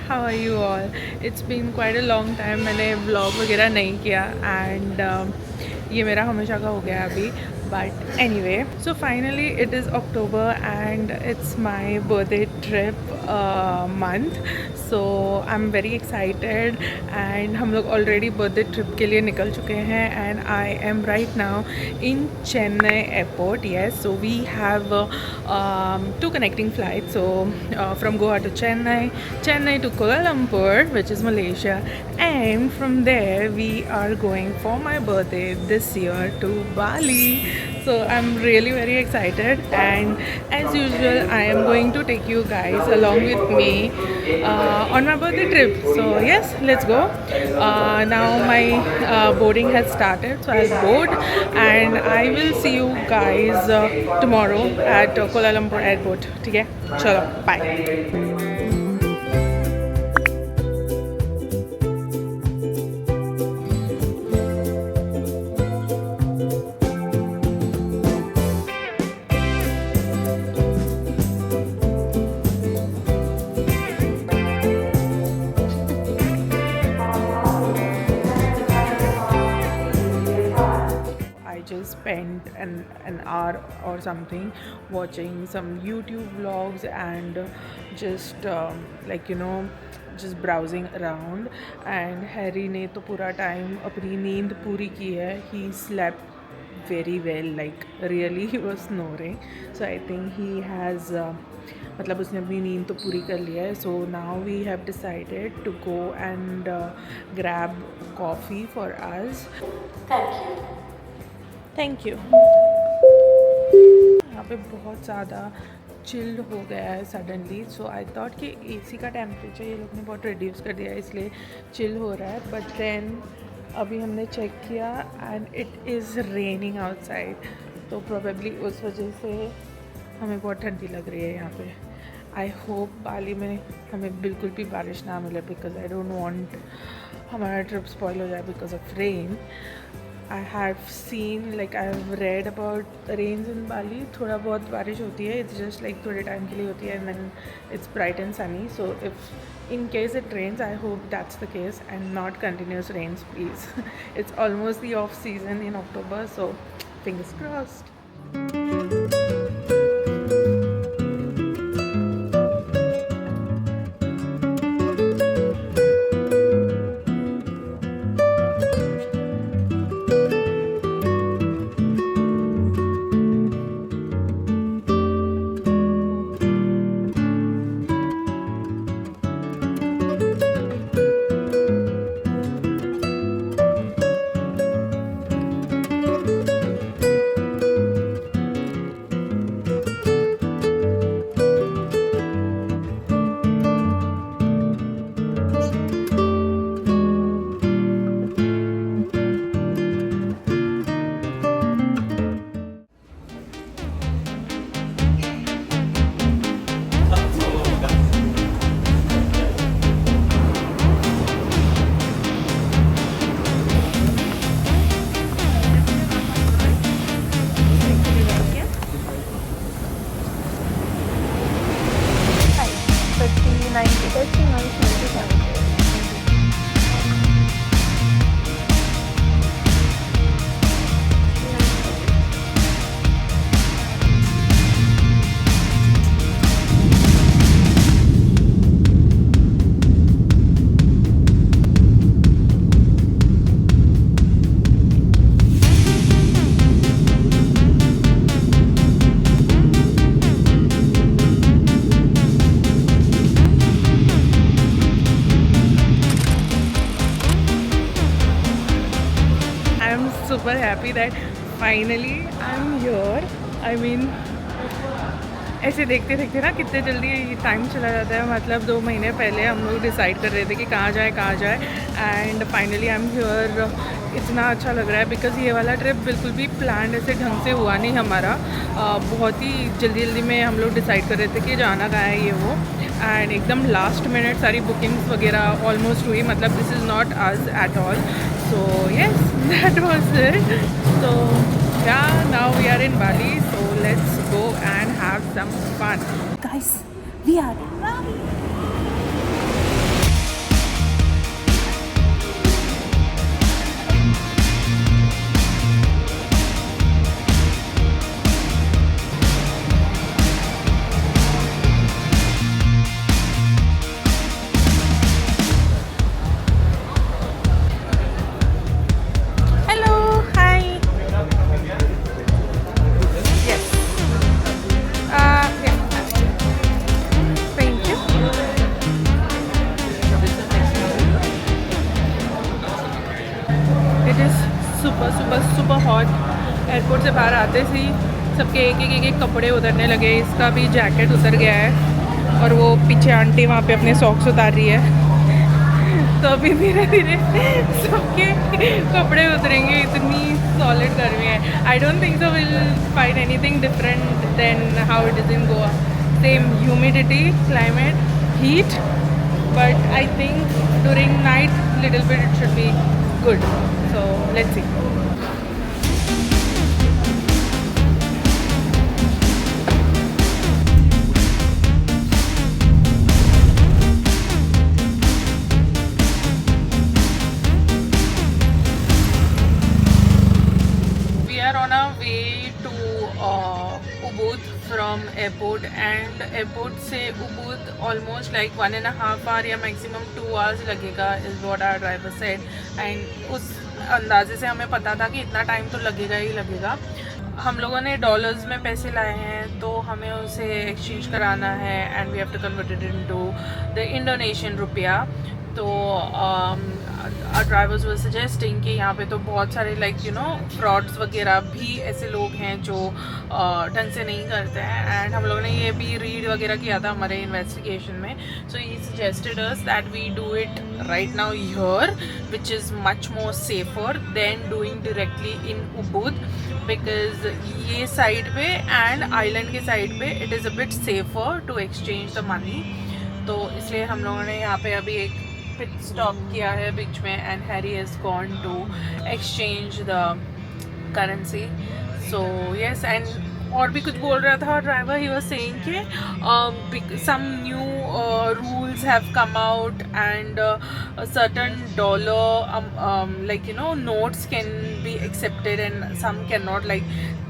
how are you all? It's been quite a long time मैंने vlog वगैरह नहीं किया and ये मेरा हमेशा का हो गया अभी. But anyway, so finally it is October and it's my birthday trip month. So I'm very excited and हम लोग already birthday trip के लिए निकल चुके हैं and I am right now in Chennai airport. Yes, so we have two connecting flights. So from Goa to Chennai, Chennai to Kuala Lumpur, which is Malaysia, and from there we are going for my birthday this year to Bali. So I'm really very excited and as usual I am going to take you guys along with me on my birthday trip. So yes, let's go. Now my boarding has started, so I'll board and I will see you guys tomorrow at Kuala Lumpur airport. ठीक है, चलो bye. Just spent an hour or something watching some YouTube vlogs and just like just browsing around. And Harry ने तो पूरा time अपनी नींद पूरी की है. He slept very well, like really he was snoring. So I think he has मतलब उसने अपनी नींद तो पूरी कर लिया है. So now we have decided to go and grab coffee for us. Thank you. यहाँ पे बहुत ज़्यादा चिल्ड हो गया है सडनली. सो आई थॉट कि एसी का टेम्परेचर ये लोग ने बहुत रिड्यूस कर दिया है इसलिए चिल हो रहा है. बट देन अभी हमने चेक किया and it is raining outside. तो प्रोबेबली उस वजह से हमें बहुत ठंडी लग रही है यहाँ पे. आई होप बाली में हमें बिल्कुल भी बारिश ना मिले बिकॉज आई डोंट वांट हमारा ट्रिप स्पॉइल हो जाए because of rain. I have seen, like I have read about rains in Bali. थोड़ा बहुत बारिश होती है. It's just like थोड़े टाइम के लिए होती है and then it's bright and sunny. So if in case it rains, I hope that's the case and not continuous rains, please. It's almost the off season in October, so fingers crossed. super happy that finally I'm here. I mean ऐसे देखते देखते ना कितने जल्दी time चला जाता है. मतलब 2 महीने पहले हम लोग डिसाइड कर रहे थे कि कहाँ जाए and finally I am here. इतना अच्छा लग रहा है बिकॉज़ ये वाला ट्रिप बिल्कुल भी प्लान ऐसे ढंग से हुआ नहीं हमारा. बहुत ही जल्दी में हम लोग डिसाइड कर रहे थे कि जाना कहाँ है ये वो. एंड एकदम लास्ट मिनट सारी बुकिंग्स वगैरह ऑलमोस्ट हुई. मतलब this is not us at all. So yes, that was it. So yeah, now we are in Bali, so let's go and have some fun. Guys, we are in Bali. Because सुबह सुबह hot airport से बाहर आते से ही सबके एक कपड़े उतरने लगे। इसका भी जैकेट उतर गया है और वो पीछे आंटी वहाँ पे अपने सॉक्स उतार रही है। तो अभी धीरे धीरे सबके कपड़े उतरेंगे, इतनी सॉलिड गर्मी है। I don't think so will find anything different than how it is in Goa. Same humidity, climate, heat, but I think during night little bit it should be good. So let's see. From airport and airport से Ubud almost like 1.5 hour या maximum 2 hours लगेगा is what our driver said. And उस अंदाजे से हमें पता था कि इतना टाइम तो लगेगा ही लगेगा। हम लोगों ने डॉलर्स में पैसे लाए हैं तो हमें उसे एक्सचेंज कराना है and we have to convert it into the Indonesian रुपया। तो ड्राइवर्स वर सजेस्टिंग कि यहाँ पे तो बहुत सारे लाइक यू नो फ्रॉड्स वगैरह भी ऐसे लोग हैं जो ढंग से नहीं करते हैं। एंड हम लोगों ने ये भी रीड वगैरह किया था हमारे इन्वेस्टिगेशन में। So he suggested us that we do it right now here which is much more safer than doing directly in Ubud, because ये साइड पे एंड आइलैंड के साइड पे it is a bit safer to exchange the money. तो इसलिए हम लोगों ने यहाँ पे अभी एक पिट स्टॉप किया है बीच में and Harry has gone to exchange the currency. So yes, and और भी कुछ बोल रहा था ड्राइवर। ही वाज सेइंग कि some new rules have come out and certain dollar like you know notes can be accepted and some can not, like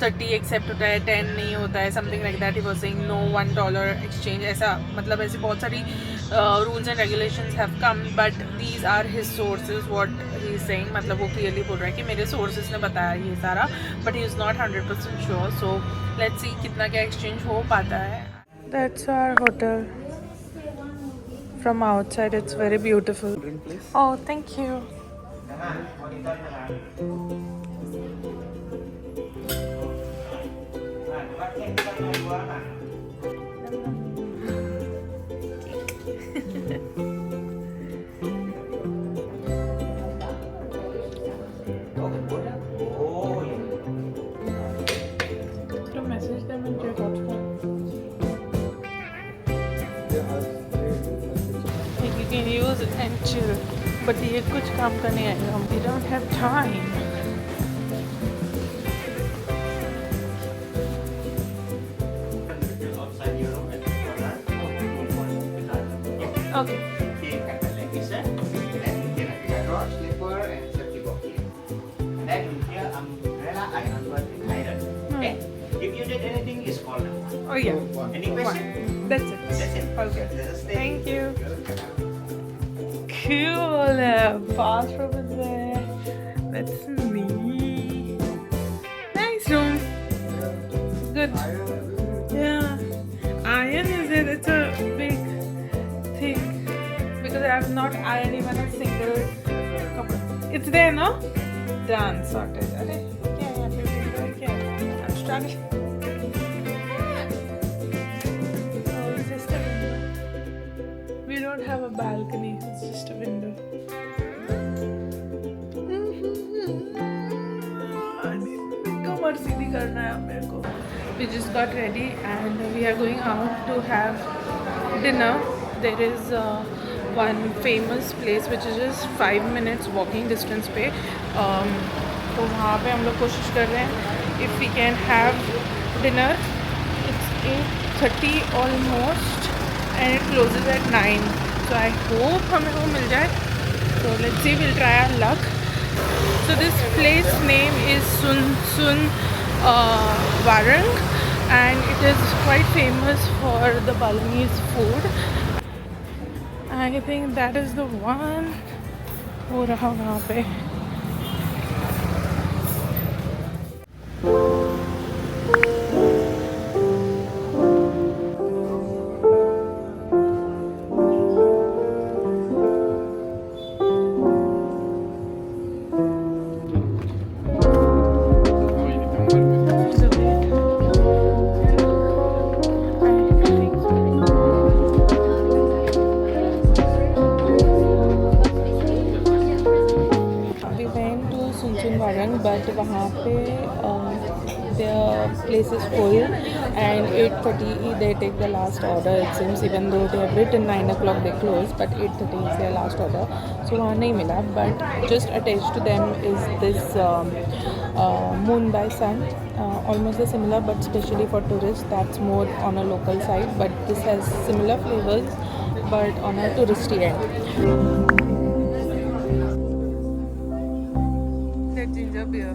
30 accept होता है, 10 नहीं होता है, something like that. He was saying no $1 exchange, ऐसा मतलब ऐसी बहुत सारी rules and regulations have come, but these are his sources what he is saying। मतलब वो clearly बोल रहा है कि मेरे sources ने बताया ये सारा, but he is not 100% sure। so let's see कितना क्या exchange हो पाता है। That's our hotel from outside, it's very beautiful। oh thank you। And chill, but ये कुछ काम का नहीं आएगा। We don't have time। Okay। If you need anything, is call them. Oh yeah। Any question? That's it। That's it. Okay। Thank you। Welcome. Cool, bathroom is there. That's neat. Nice room. Good. Yeah. Iron is there. It's a big thing because I have not ironed even a single couple. It's there, no? Done. Sorted. अरे क्या है यहाँ पे window है क्या? I'm struggling. Oh, it's just a window. We don't have a balcony. It's just a window. कमर सीधी करना है मेरे को। We just got ready and we are going out to have dinner। There is one famous place which is just 5 minutes walking distance पे। तो वहाँ पे हम लोग कोशिश कर रहे हैं if we can have dinner। It's 8:30 almost and it closes at 9। So I hope हमें वो मिल जाए। So let's see, we'll try our luck। So this place name is Sun Sun Warang and it is quite famous for the Balinese food। I think that is the one। हो रहा वहाँ पे। but वहाँ पे the place is full and 8:30 they take the last order it seems, even though they have written 9 o'clock they close, but 8:30 is their last order. So वहाँ नहीं मिला, but just attached to them is this Moon by Sun, almost the similar but especially for tourists. That's more on a local side, but this has similar flavors but on a touristy end. That ginger beer.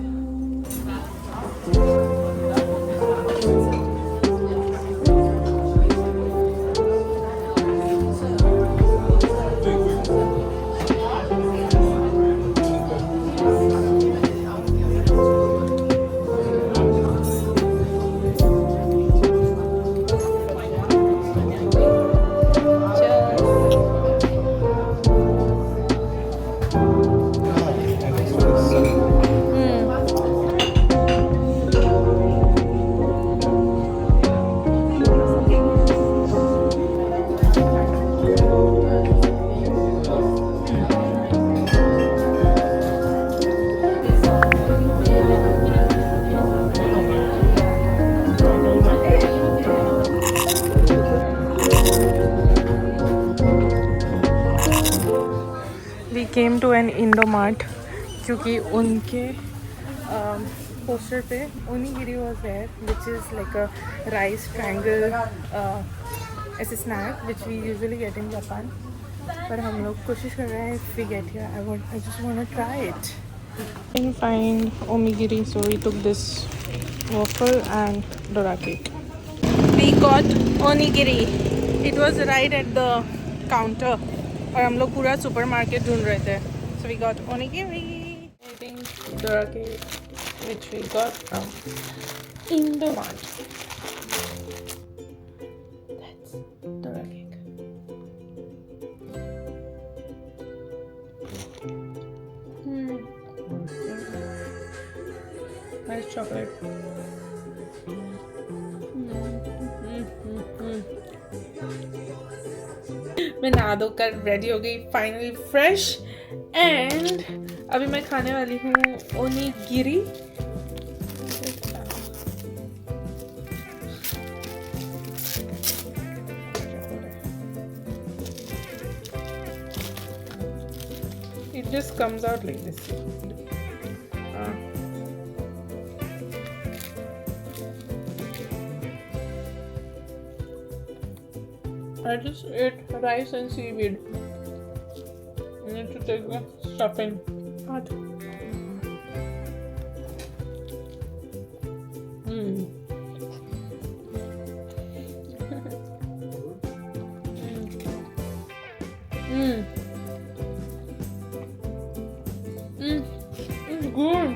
We came to an Indomart क्योंकि उनके poster पे onigiri was there, which is like a rice triangle as a snack which we usually get in Japan. पर हम लोग कोशिश कर रहे हैं, if we get here I just want to try it. Didn't find onigiri, so we took this waffle and dora cake. We got onigiri. It was right at the counter. और हम लोग पूरा सुपरमार्केट ढूंढ रहे थे. So we got onigiri. I think dora cake, which we got from Indomart. That's dora cake. Nice chocolate. मैं नहा धोकर रेडी हो गई, फाइनली फ्रेश, एंड अभी मैं खाने वाली हूँ onigiri. It just comes out like this. I just ate rice and seaweed. I need to take the stuffing out. It's good.